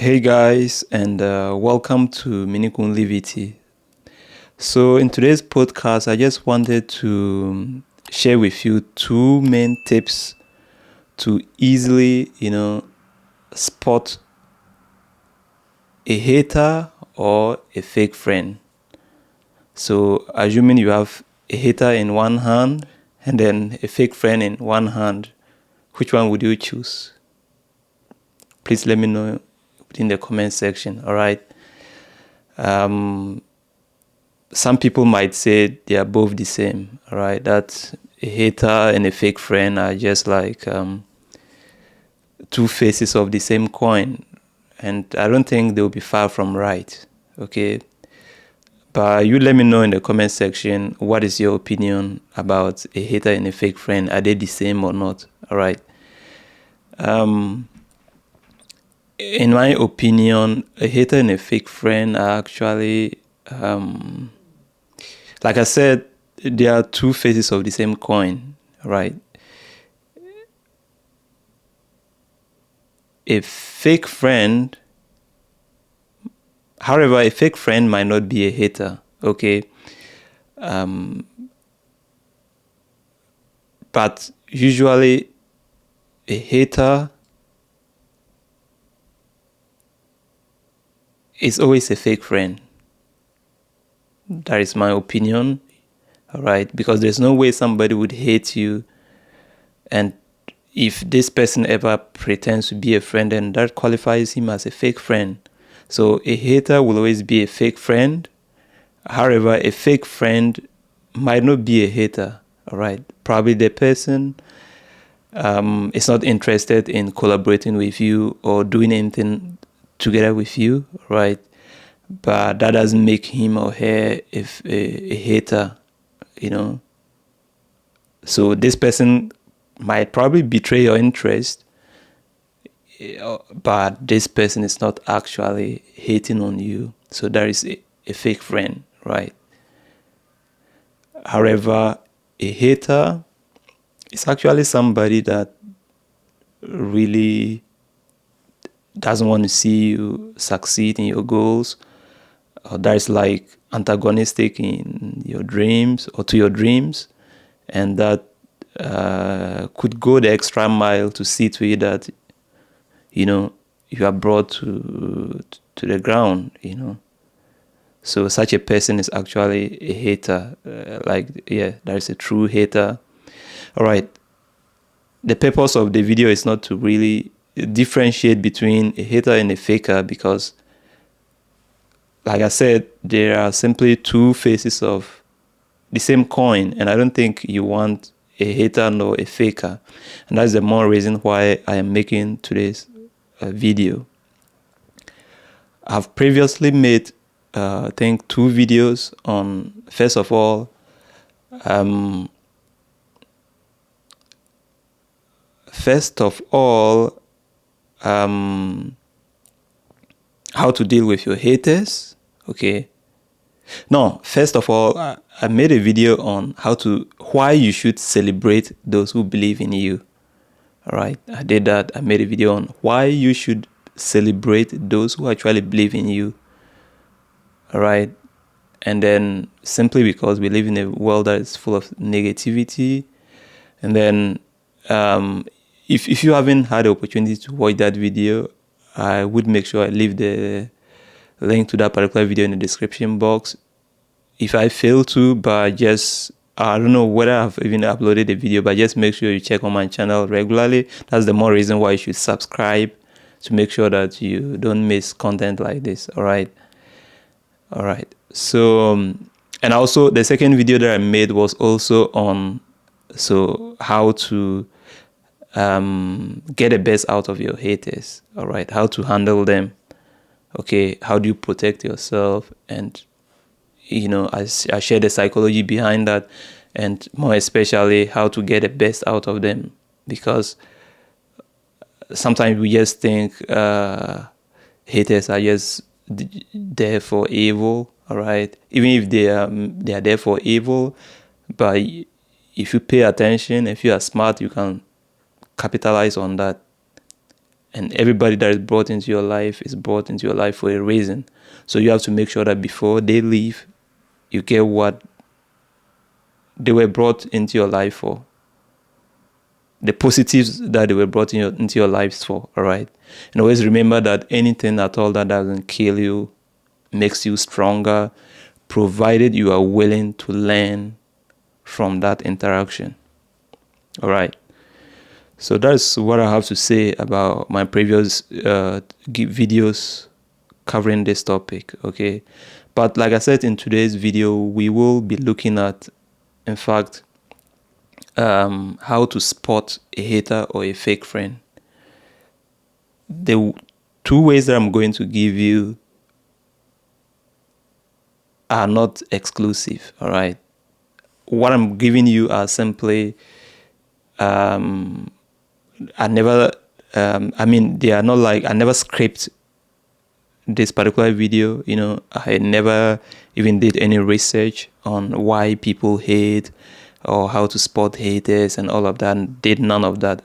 Hey guys, and welcome to Minikun Livity. So, in today's podcast, I just wanted to share with you two main tips to easily, spot a hater or a fake friend. So, assuming you have a hater in one hand and then a fake friend in one hand, which one would you choose? Please let me know in the comment section. All right. Some people might say they are both the same. All right. That a hater and a fake friend are just like two faces of the same coin. And I don't think they'll be far from right. Okay. But you let me know in the comment section what is your opinion about a hater and a fake friend. Are they the same or not? All right. In my opinion, a hater and a fake friend are actually, like I said, they are two faces of the same coin, right? A fake friend, however, a fake friend might not be a hater, okay? But usually, a hater is always a fake friend. That is my opinion, all right? Because there's no way somebody would hate you, and if this person ever pretends to be a friend, then that qualifies him as a fake friend. So a hater will always be a fake friend. However, a fake friend might not be a hater, all right? Probably the person is not interested in collaborating with you or doing anything together with you, right? But that doesn't make him or her a hater, you know. So this person might probably betray your interest, but this person is not actually hating on you. So there is a fake friend, right? However, a hater is actually somebody that really doesn't want to see you succeed in your goals, or that is like antagonistic in your dreams or to your dreams, and that could go the extra mile to see to it that you are brought to the ground. So such a person is actually a hater. There is a true hater. All right. The purpose of the video is not to really differentiate between a hater and a faker, because like I said, there are simply two faces of the same coin, and I don't think you want a hater nor a faker. And that's the more reason why I am making today's video. I've previously made I think two videos on, first of all, how to deal with your haters. Okay. No, first of all, I made a video on why you should celebrate those who believe in you. All right. I did that. I made a video on why you should celebrate those who actually believe in you. All right. And then simply because we live in a world that is full of negativity. And then if you haven't had the opportunity to watch that video, I would make sure I leave the link to that particular video in the description box. If I fail to, but I don't know whether I've even uploaded the video, but just make sure you check on my channel regularly. That's the more reason why you should subscribe, to make sure that you don't miss content like this. All right. So, and also the second video that I made was also on how to get the best out of your haters. All right. How to handle them. Okay. How do you protect yourself? And I share the psychology behind that, and more especially how to get the best out of them, because sometimes we just think haters are just there for evil. All right, even if they are there for evil, but if you pay attention, if you are smart, you can capitalize on that And everybody that is brought into your life is brought into your life for a reason. So you have to make sure that before they leave, you get what they were brought into your life for. The positives that they were brought into your lives for, all right? And always remember that anything at all that doesn't kill you makes you stronger, provided you are willing to learn from that interaction, all right? So that's what I have to say about my previous videos covering this topic, okay? But like I said, in today's video, we will be looking at, in fact, how to spot a hater or a fake friend. The two ways that I'm going to give you are not exclusive, all right? What I'm giving you are simply, they are not like, I never script this particular video, you know. I never even did any research on why people hate or how to spot haters and all of that, and did none of that.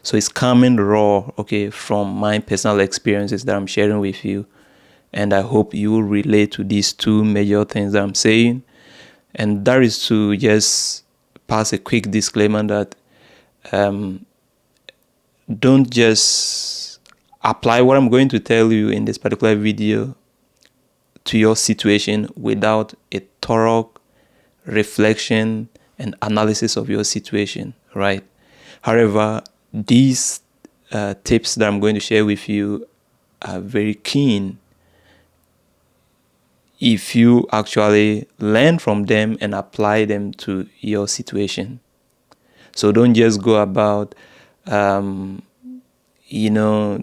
So it's coming raw, okay, from my personal experiences that I'm sharing with you. And I hope you will relate to these two major things that I'm saying. And that is to just pass a quick disclaimer that don't just apply what I'm going to tell you in this particular video to your situation without a thorough reflection and analysis of your situation, right? However, these tips that I'm going to share with you are very keen if you actually learn from them and apply them to your situation. So don't just go about,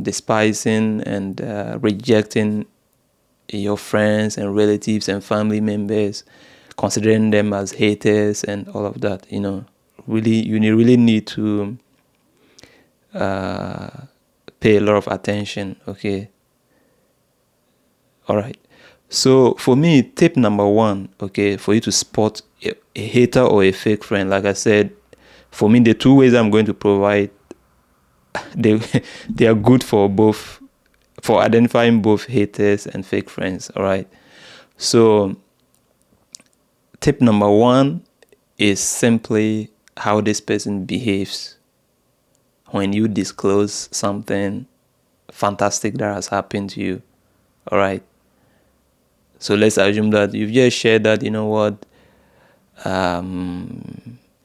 despising and rejecting your friends and relatives and family members, considering them as haters and all of that. You really need to pay a lot of attention, okay? All right. So for me, tip number one, okay, for you to spot a hater or a fake friend, like I said, for me, the two ways I'm going to provide, they are good for identifying both haters and fake friends, all right? So tip number one is simply how this person behaves when you disclose something fantastic that has happened to you, all right? So let's assume that you've just shared that, you know what,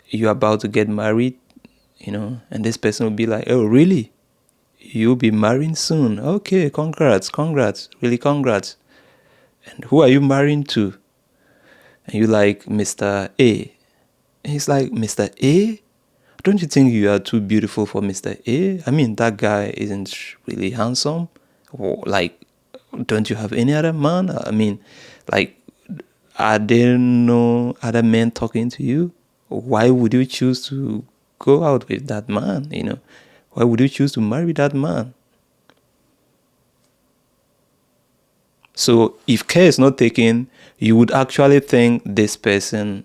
you're about to get married, and this person will be like, oh, really? You'll be marrying soon? Okay, congrats, really congrats. And who are you marrying to? And you like, Mr. A. And he's like, Mr. A? Don't you think you are too beautiful for Mr. A? I mean, that guy isn't really handsome. Or like, don't you have any other man? I mean, like, are there no other men talking to you? Why would you choose to go out with that man? Why would you choose to marry that man? So if care is not taken, you would actually think this person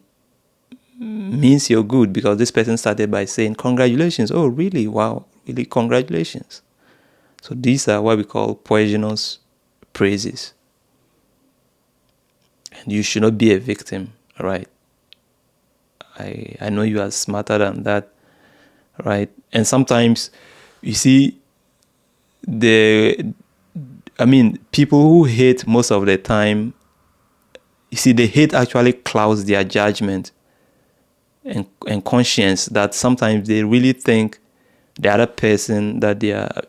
means you're good, because this person started by saying, congratulations. Oh, really? Wow. Really? Congratulations. So these are what we call poisonous praises. And you should not be a victim, right? I know you are smarter than that, right? And sometimes, you see, people who hate most of the time, you see, the hate actually clouds their judgment and conscience, that sometimes they really think the other person that they are,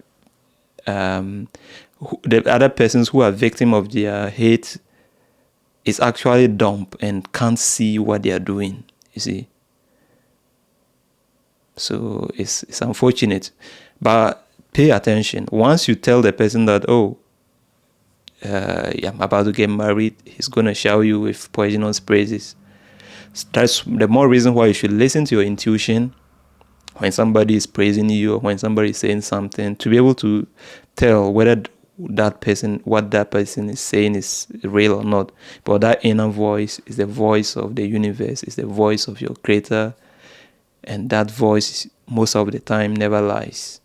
the other persons who are victim of their hate is actually dumb and can't see what they are doing, you see. So it's unfortunate, but pay attention. Once you tell the person that, I'm about to get married, he's going to shower you with poisonous praises. That's the more reason why you should listen to your intuition when somebody is praising you or when somebody is saying something, to be able to tell whether what that person is saying is real or not. But that inner voice is the voice of the universe, is the voice of your creator, and that voice most of the time never lies.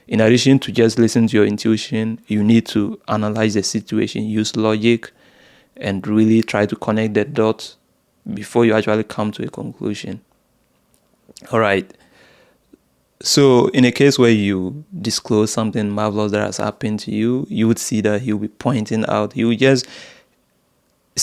In addition to just listen to your intuition, you need to analyze the situation, use logic, and really try to connect the dots before you actually come to a conclusion. All right. So in a case where you disclose something marvelous that has happened to you, you would see that he'll be pointing out, it's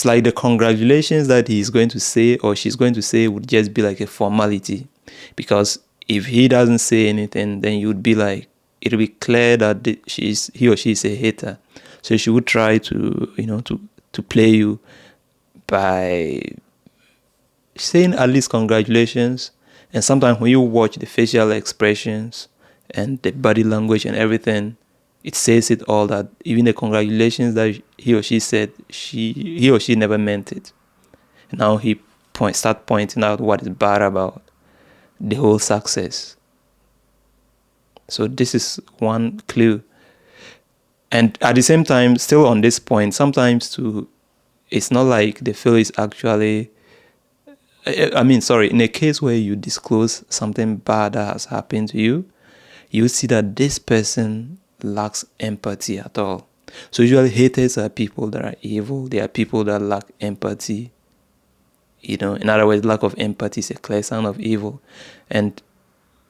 like the congratulations that he's going to say or she's going to say would just be like a formality. Because if he doesn't say anything, then you'd be like, it'll be clear that he or she is a hater. So she would try to play you by saying at least congratulations. And sometimes when you watch the facial expressions and the body language and everything, it says it all, that even the congratulations that he or she said, he or she never meant it. Now he start pointing out what is bad about the whole success. So this is one clue. And at the same time, still on this point, sometimes too, it's not like the feel is actually, in a case where you disclose something bad that has happened to you, you see that this person lacks empathy at all. So usually haters are people that are evil. They are people that lack empathy. In other words, lack of empathy is a clear sign of evil. And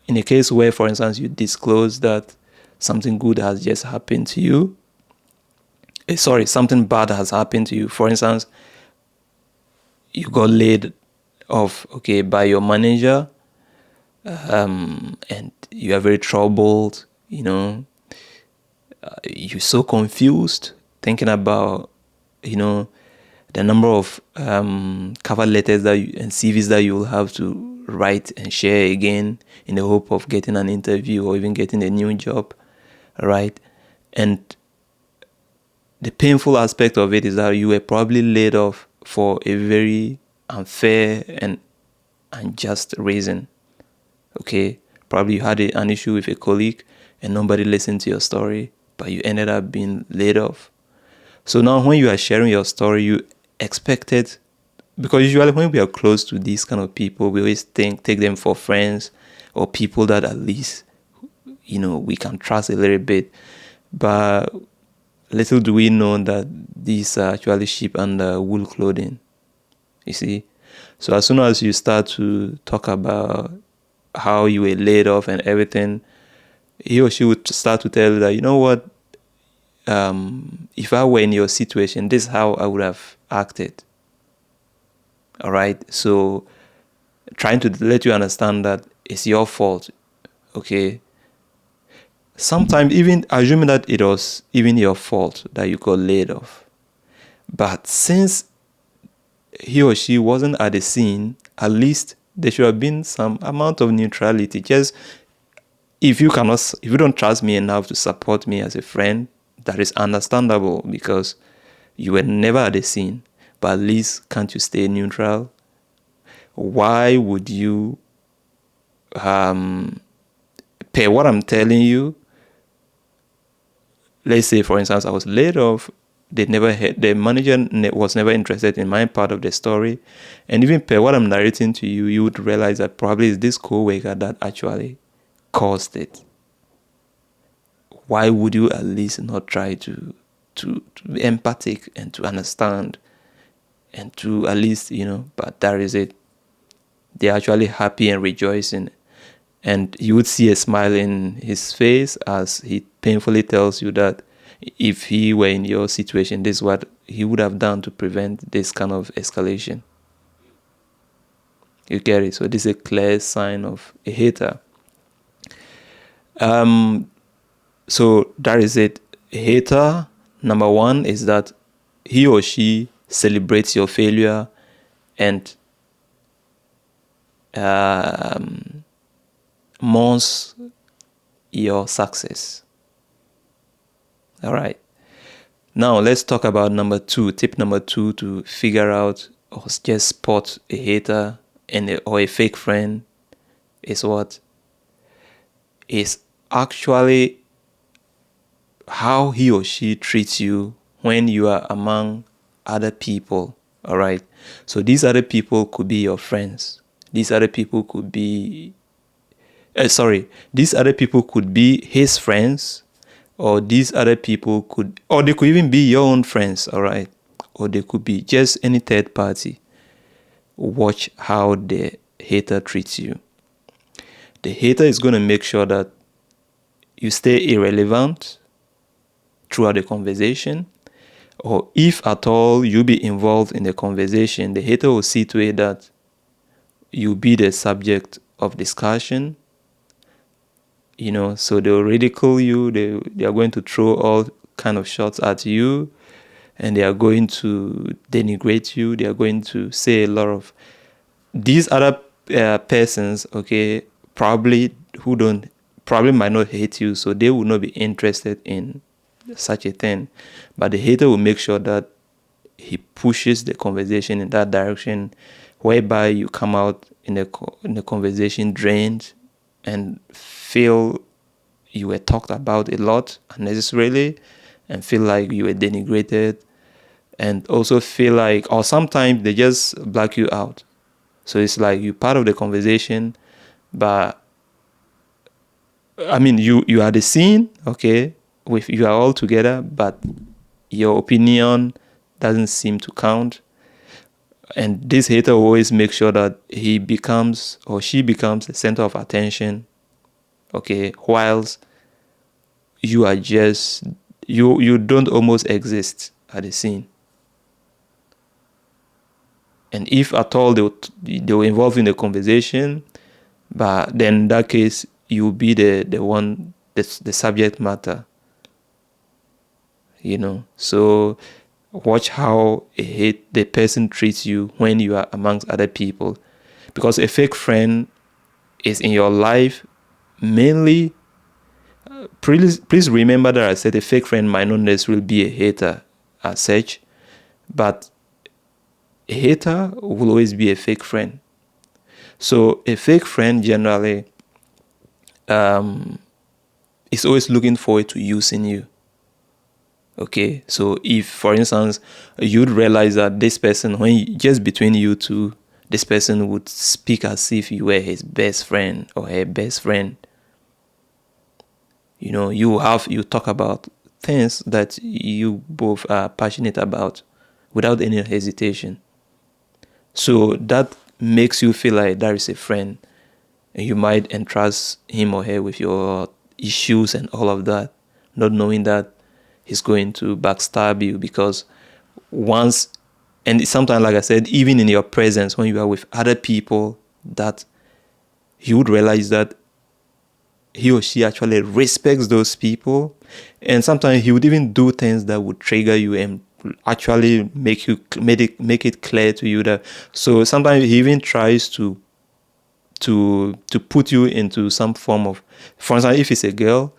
in a case where, for instance, you disclose that something good has just happened to you, something bad has happened to you. For instance, you got laid off, by your manager, and you are very troubled, you're so confused, thinking about, the number of cover letters and CVs that you will have to write and share again in the hope of getting an interview or even getting a new job, right? And the painful aspect of it is that you were probably laid off for a very unfair and unjust reason. Probably you had an issue with a colleague and nobody listened to your story, but you ended up being laid off. So now when you are sharing your story, you expected, because usually when we are close to these kind of people, we always take them for friends or people that at least, we can trust a little bit. But little do we know that these are actually sheep under wool clothing, you see. So as soon as you start to talk about how you were laid off and everything, he or she would start to tell you that, you know what, if I were in your situation, this is how I would have acted. All right. So trying to let you understand that it's your fault. Sometimes even assuming that it was even your fault that you got laid off. But since he or she wasn't at the scene, at least there should have been some amount of neutrality. Just if you don't trust me enough to support me as a friend, that is understandable because you were never at the scene. But at least can't you stay neutral? Why would you, pay what I'm telling you? Let's say, for instance, I was laid off. The manager was never interested in my part of the story. And even per what I'm narrating to you, you would realize that probably it's this co-worker that actually caused it. Why would you at least not try to be empathic and to understand and to at least, but that is it. They're actually happy and rejoicing. And you would see a smile in his face as he painfully tells you that if he were in your situation, this is what he would have done to prevent this kind of escalation. You get it? So this is a clear sign of a hater. So that is it. A hater, number one, is that he or she celebrates your failure and mourns your success. All right. Now let's talk about number two. Tip number two to figure out or just spot a hater or a fake friend is what? Is actually how he or she treats you when you are among other people. All right. So these other people could be your friends. These other people could be these other people could be his friends, or these other people could, or they could even be your own friends, all right? Or they could be just any third party. Watch how the hater treats you. The hater is going to make sure that you stay irrelevant throughout the conversation, or if at all you be involved in the conversation, the hater will see to it that you be the subject of discussion. So they'll ridicule you, they are going to throw all kind of shots at you, and they are going to denigrate you. They are going to say a lot of these other persons, okay, probably might not hate you, so they will not be interested in such a thing. But the hater will make sure that he pushes the conversation in that direction, whereby you come out in the conversation drained and feel you were talked about a lot unnecessarily, and feel like you were denigrated, and also feel like, or sometimes they just black you out. So it's like you're part of the conversation, but I mean, you are the scene, okay, you are all together, but your opinion doesn't seem to count. And this hater will always make sure that he becomes, or she becomes, the center of attention, okay, whilst you are just, you don't almost exist at the scene. And if at all they were involved in the conversation, but then in that case, you'll be the one, the subject matter. So watch how the person treats you when you are amongst other people, because a fake friend is in your life mainly. Please remember that I said a fake friend might not necessarily be a hater as such, but a hater will always be a fake friend. So a fake friend generally is always looking forward to using you. Okay, so if, for instance, you'd realize that this person, just between you two, this person would speak as if you were his best friend or her best friend. You talk about things that you both are passionate about without any hesitation. So that makes you feel like there is a friend, and you might entrust him or her with your issues and all of that, not knowing that he's going to backstab you, because and sometimes, like I said, even in your presence, when you are with other people, that you would realize that he or she actually respects those people, and sometimes he would even do things that would trigger you and actually make it clear to you that. So sometimes he even tries to put you into some form of, for instance, if it's a girl,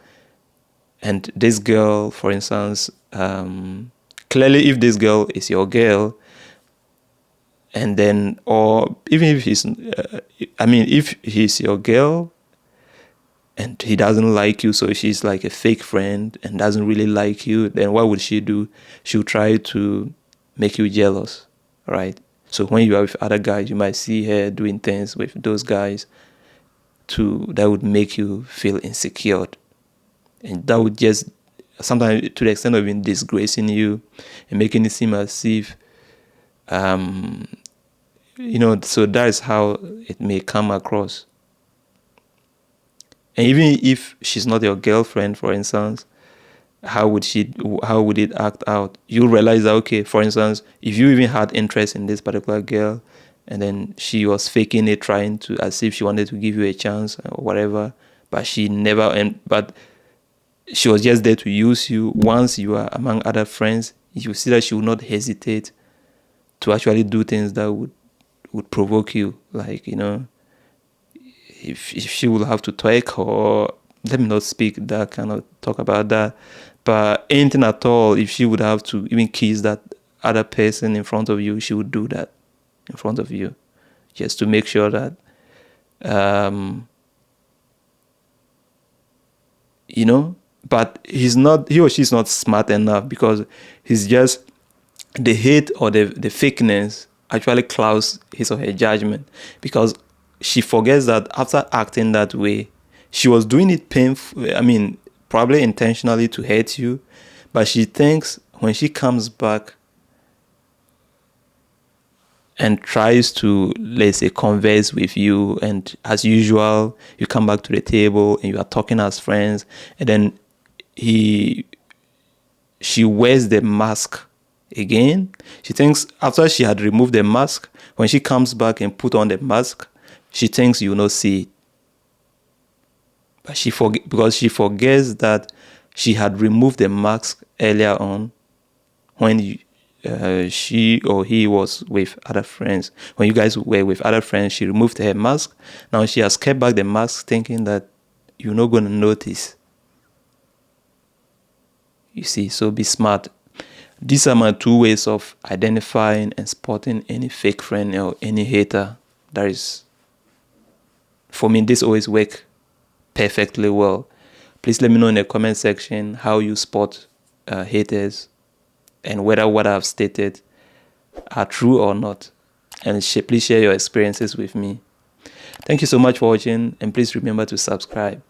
and this girl, for instance, clearly if this girl is your girl, and then, or even if if he's your girl and he doesn't like you, so she's like a fake friend and doesn't really like you, then what would she do? She'll try to make you jealous, right? So when you are with other guys, you might see her doing things with those guys that would make you feel insecure. And that would just, sometimes to the extent of even disgracing you and making it seem as if, so that is how it may come across. And even if she's not your girlfriend, for instance, how would it act out? You'll realize that, okay, for instance, if you even had interest in this particular girl, and then she was faking it, trying to, as if she wanted to give you a chance or whatever, but she never, but she was just there to use you. Once you are among other friends, you see that she will not hesitate to actually do things that would provoke you, like, if she will have to twerk, or let me not talk about that, but anything at all, if she would have to even kiss that other person in front of you, she would do that in front of you, just to make sure that but he or she's not smart enough, because he's just, the hate or the fakeness actually clouds his or her judgment, because she forgets that after acting that way, she was doing it painful. I mean, probably intentionally to hurt you, but she thinks when she comes back and tries to, let's say, converse with you, and as usual, you come back to the table and you are talking as friends, and then she wears the mask again. She thinks after she had removed the mask, when she comes back and put on the mask, she thinks you will not see it. But because she forgets that she had removed the mask earlier on when she or he was with other friends. When you guys were with other friends, she removed her mask. Now she has kept back the mask thinking that you're not going to notice. You see, so be smart. These are my 2 ways of identifying and spotting any fake friend or any hater. That is, for me, this always work perfectly well. Please let me know in the comment section how you spot haters and whether what I've stated are true or not. And please share your experiences with me. Thank you so much for watching, and please remember to subscribe.